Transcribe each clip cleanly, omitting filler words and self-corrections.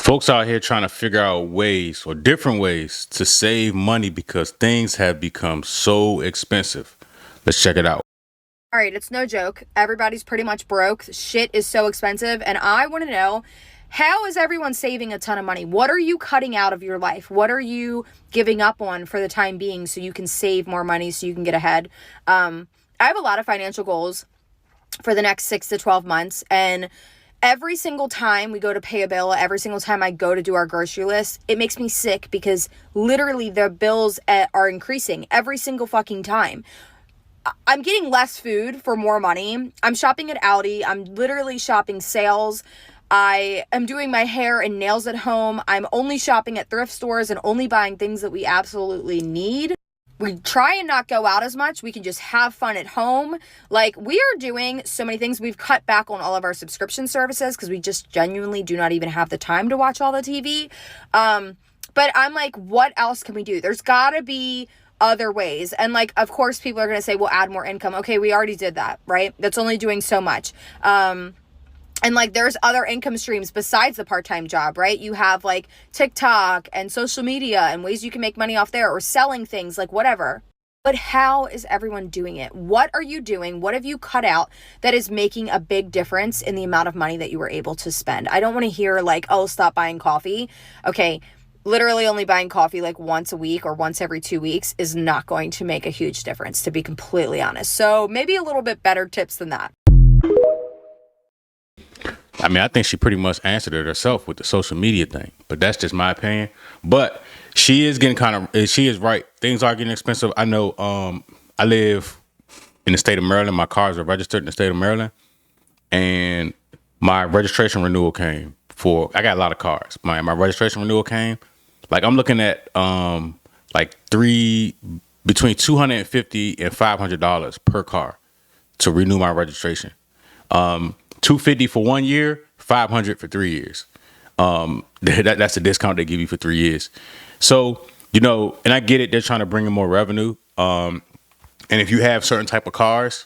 Folks out here trying to figure out ways or different ways to save money because things have become so expensive. Let's check it out. All right, it's no joke. Everybody's pretty much broke. Shit is so expensive. And I want to know, how is everyone saving a ton of money? What are you cutting out of your life? What are you giving up on for the time being so you can save more money so you can get ahead? I have a lot of financial goals for the next 6 to 12 months. And every single time we go to pay a bill, every single time I go to do our grocery list, it makes me sick because literally the bills are increasing every single fucking time. I'm getting less food for more money. I'm shopping at Aldi. I'm literally shopping sales. I am doing my hair and nails at home. I'm only shopping at thrift stores and only buying things that we absolutely need. We try and not go out as much. We can just have fun at home. Like, we are doing so many things. We've cut back on all of our subscription services because we just genuinely do not even have the time to watch all the TV. But I'm like, what else can we do? There's gotta be other ways. And like, of course, people are going to say, well, add more income. Okay, we already did that, right? That's only doing so much. And like, there's other income streams besides the part-time job, right? You have like TikTok and social media and ways you can make money off there, or selling things, like whatever. But how is everyone doing it? What are you doing? What have you cut out that is making a big difference in the amount of money that you were able to spend? I don't want to hear like, oh, stop buying coffee. Okay, literally only buying coffee like once a week or once every 2 weeks is not going to make a huge difference, to be completely honest. So maybe a little bit better tips than that. I mean, I think she pretty much answered it herself with the social media thing, but that's just my opinion. But she is getting she is right. Things are getting expensive. I know, I live in the state of Maryland. My cars are registered in the state of Maryland, and my registration renewal came I got a lot of cars. My registration renewal came. Like, I'm looking at, like between $250 and $500 per car to renew my registration. $250 for 1 year, $500 for 3 years. That's the discount they give you for 3 years. So, and I get it. They're trying to bring in more revenue. And if you have certain type of cars,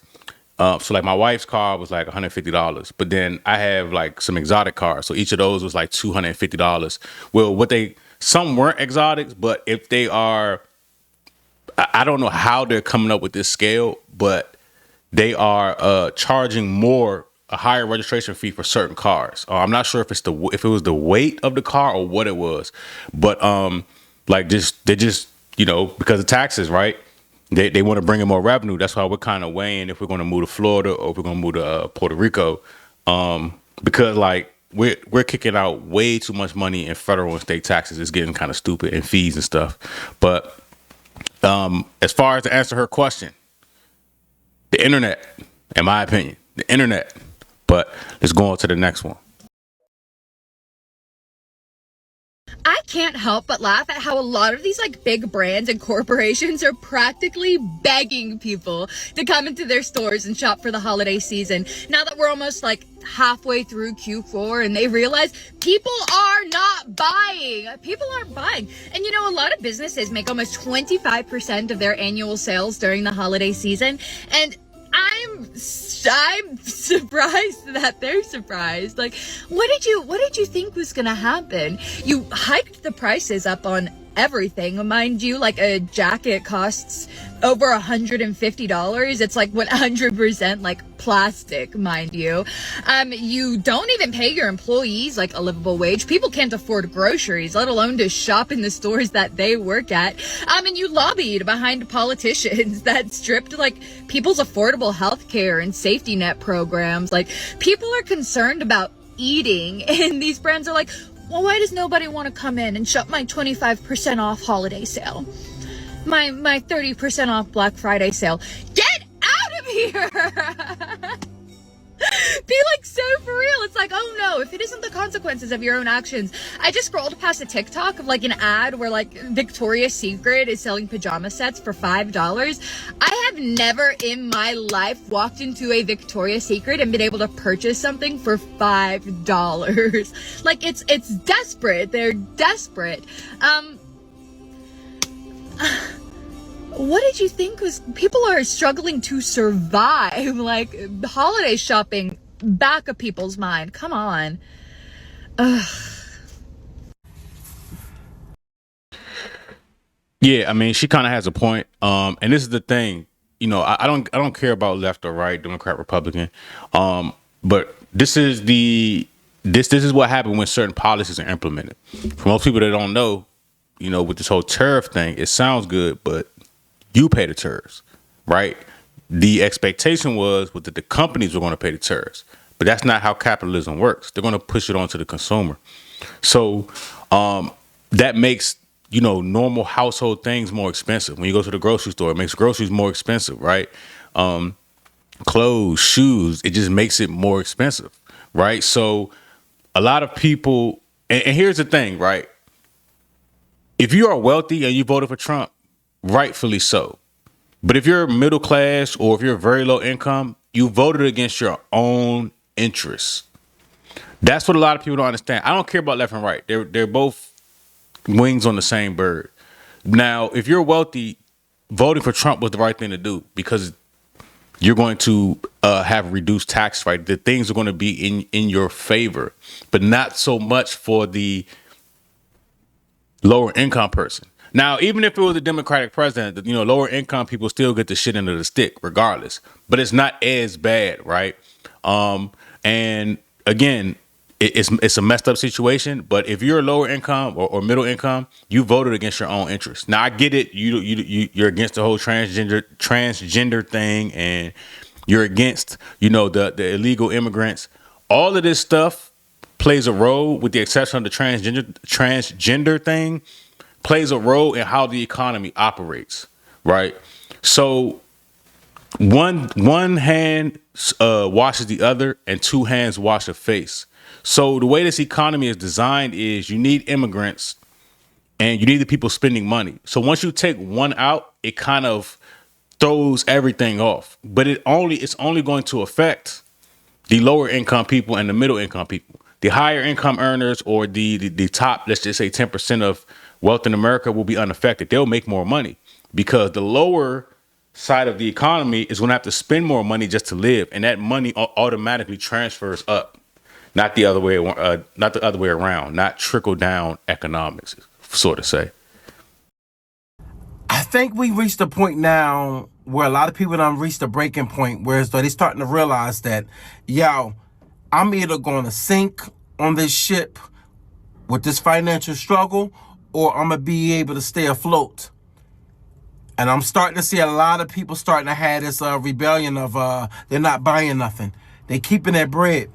so like my wife's car was like $150, but then I have like some exotic cars. So each of those was like $250. Well, some weren't exotics, but if they are, I don't know how they're coming up with this scale, but they are charging a higher registration fee for certain cars. I'm not sure if it was the weight of the car or what it was, but because of taxes, right? They want to bring in more revenue. That's why we're kind of weighing if we're going to move to Florida or if we're going to move to Puerto Rico, because like we're kicking out way too much money in federal and state taxes. It's getting kind of stupid, and fees and stuff. But as far as to answer her question, the internet, in my opinion, the internet. But let's go on to the next one. I can't help but laugh at how a lot of these like big brands and corporations are practically begging people to come into their stores and shop for the holiday season. Now that we're almost like halfway through Q4 and they realize people are not buying. People aren't buying. And a lot of businesses make almost 25% of their annual sales during the holiday season. And I'm surprised that they're surprised. Like, what did you think was gonna happen? You hiked the prices up on everything. Mind you, like a jacket costs over $150. It's like 100% like plastic, mind you. You don't even pay your employees like a livable wage. People can't afford groceries, let alone to shop in the stores that they work at. And you lobbied behind politicians that stripped like people's affordable health care and safety net programs. Like, people are concerned about eating, and these brands are like, well, why does nobody want to come in and shop my 25% off holiday sale? My 30% off Black Friday sale. Get out of here! Be like so for real. It's like, oh no, if it isn't the consequences of your own actions. I just scrolled past a TikTok of like an ad where like Victoria's Secret is selling pajama sets for $5. I have never in my life walked into a Victoria's Secret and been able to purchase something for $5. Like, it's desperate. They're desperate. What did you think was, people are struggling to survive, like holiday shopping back of people's mind. Come on. Ugh. Yeah, I mean, she kind of has a point. And this is the thing, I don't care about left or right, Democrat, Republican. But this is what happened when certain policies are implemented. For most people that don't know, with this whole tariff thing, it sounds good, but you pay the tariffs, right? The expectation was that the companies were going to pay the tariffs, but that's not how capitalism works. They're going to push it onto the consumer. So that makes normal household things more expensive. When you go to the grocery store, it makes groceries more expensive, right? Clothes, shoes, it just makes it more expensive, right? So a lot of people, and here's the thing, right? If you are wealthy and you voted for Trump, rightfully so. But if you're middle class or if you're very low income, you voted against your own interests. That's what a lot of people don't understand. I don't care about left and right. They're both wings on the same bird. Now, if you're wealthy, voting for Trump was the right thing to do because you're going to have reduced tax rate. The things are going to be in your favor, but not so much for the lower income person. Now, even if it was a Democratic president, lower income people still get the shit into the stick regardless, but it's not as bad, right? And again, it's a messed up situation. But if you're a lower income or middle income, you voted against your own interests. Now, I get it. You're against the whole transgender thing, and you're against the illegal immigrants. All of this stuff plays a role, with the exception of the transgender thing, plays a role in how the economy operates, right? So one hand washes the other, and two hands wash the face. So the way this economy is designed is you need immigrants and you need the people spending money. So once you take one out, it kind of throws everything off. But it's only going to affect the lower income people and the middle income people. The higher income earners or the top, let's just say 10% of wealth in America will be unaffected. They'll make more money because the lower side of the economy is going to have to spend more money just to live, and that money automatically transfers up. Not the other way. Not the other way around. Not trickle down economics, sort of say. I think we reached a point now where a lot of people done reached a breaking point, where they're starting to realize that, I'm either going to sink on this ship with this financial struggle, or I'm going to be able to stay afloat. And I'm starting to see a lot of people starting to have this rebellion of they're not buying nothing. They keeping their bread.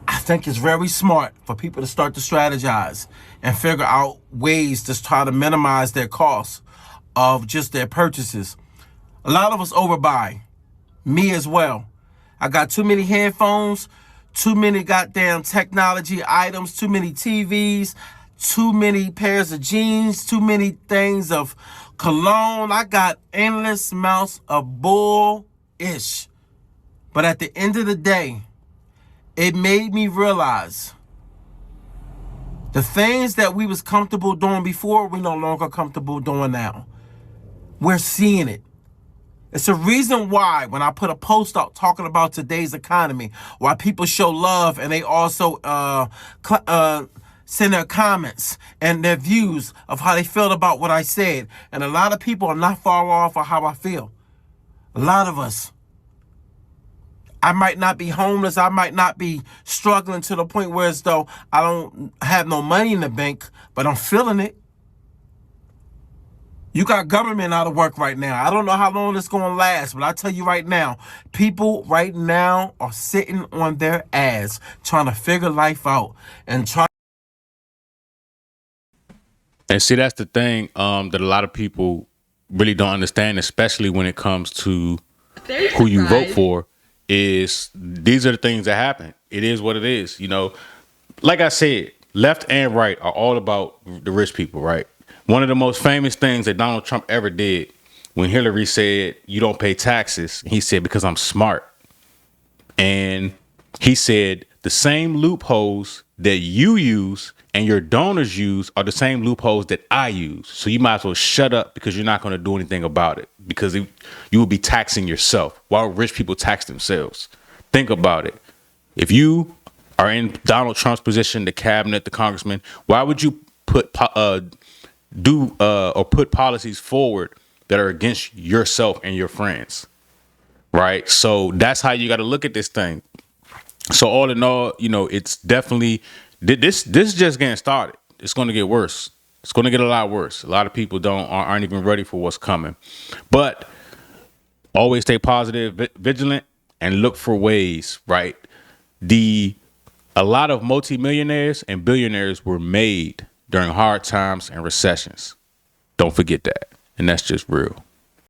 I think it's very smart for people to start to strategize and figure out ways to try to minimize their costs of just their purchases. A lot of us overbuy, me as well. I got too many headphones, too many goddamn technology items, too many TVs, too many pairs of jeans, too many things of cologne. I got endless amounts of bull-ish. But at the end of the day, it made me realize the things that we was comfortable doing before, we no longer comfortable doing now. We're seeing it. It's a reason why when I put a post out talking about today's economy, why people show love and they also send their comments and their views of how they feel about what I said. And a lot of people are not far off of how I feel. A lot of us. I might not be homeless. I might not be struggling to the point where as though I don't have no money in the bank, but I'm feeling it. You got government out of work right now. I don't know how long it's going to last, but I tell you right now, people right now are sitting on their ass trying to figure life out and trying. And see, that's the thing that a lot of people really don't understand, especially when it comes to who you vote for. Is these are the things that happen. It is what it is. Like I said, left and right are all about the rich people, right? One of the most famous things that Donald Trump ever did when Hillary said, you don't pay taxes, he said, because I'm smart. And he said the same loopholes that you use and your donors use are the same loopholes that I use. So you might as well shut up because you're not going to do anything about it, because you will be taxing yourself while rich people tax themselves. Think about it. If you are in Donald Trump's position, the cabinet, the congressman, why would you put do or put policies forward that are against yourself and your friends, right? So that's how you got to look at this thing. So all in all, it's definitely this is just getting started. It's going to get worse. It's going to get a lot worse. A lot of people aren't even ready for what's coming. But always stay positive, vigilant, and look for ways, right? A lot of multimillionaires and billionaires were made during hard times and recessions. Don't forget that. And that's just real.